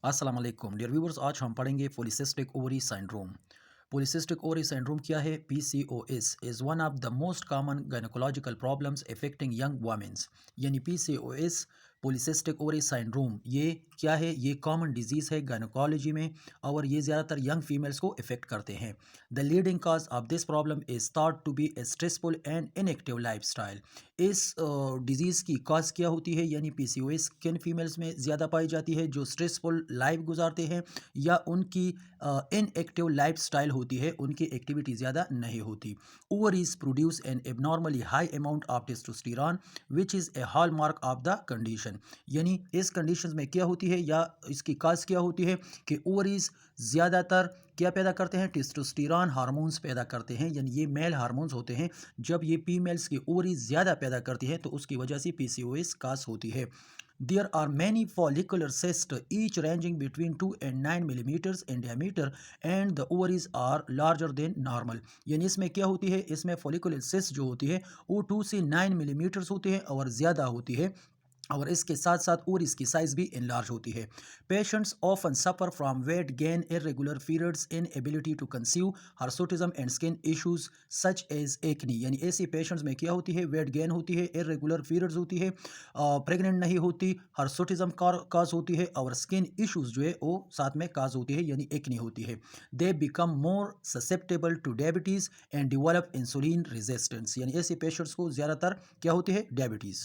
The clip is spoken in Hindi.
अस्सलाम वालेकुम डियर व्यूवर्स। आज हम पढ़ेंगे polycystic ovary syndrome. Polycystic ovary syndrome क्या है? PCOS is one of the most common gynaecological problems affecting young womens. यानी पीसीओएस पॉलीसिस्टिक ओवरी सिंड्रोम ये क्या है? ये कॉमन डिजीज़ है गायनोकोलॉजी में और ये ज़्यादातर यंग फीमेल्स को इफेक्ट करते हैं। The leading cause of this problem is thought to be a stressful and inactive lifestyle. इस डिज़ीज़ की कॉज क्या होती है? यानी पीसीओएस किन फीमेल्स में ज़्यादा पाई जाती है? जो स्ट्रेसफुल लाइफ गुजारते हैं या उनकी इनएक्टिव लाइफस्टाइल होती है, उनकी एक्टिविटी ज़्यादा नहीं होती। Ovaries produce an abnormally high amount of testosterone which is a hallmark of the condition. यानी इस कंडीशन में क्या होती है या इसकी काज क्या होती है कि ओवरीज ज़्यादातर क्या पैदा करते हैं? टेस्टोस्टेरोन हार्मोन्स पैदा करते हैं। यानी ये मेल हार्मोन्स होते हैं। जब ये फीमेल्स की ओवरीज ज़्यादा पैदा करती है तो उसकी वजह से पीसीओएस काज होती है। There are many follicular cysts, each ranging between 2 and 9 millimeters in diameter, and the ovaries are larger than normal. यानी इसमें क्या होती है? इसमें follicular cyst जो होती है वो 2 से 9 मिलीमीटर्स होती है और ज़्यादा होती है और इसके साथ साथ और इसकी साइज भी इनलार्ज होती है। Patients often suffer from weight gain, irregular periods, in ability to conceive, hirsutism and skin issues such as acne. यानी ऐसे पेशेंट्स में क्या होती है? वेट गेन होती है, इरेगुलर पीरियड्स होती है, प्रेग्नेंट नहीं होती, हर्सुटिज्म काज होती है और स्किन इश्यूज जो है वो साथ में काज होती है यानी एक्नी होती है। They become more susceptible two diabetes and develop insulin resistance. यानी ऐसे पेशेंट्स को ज़्यादातर क्या होती है? डायबिटीज़।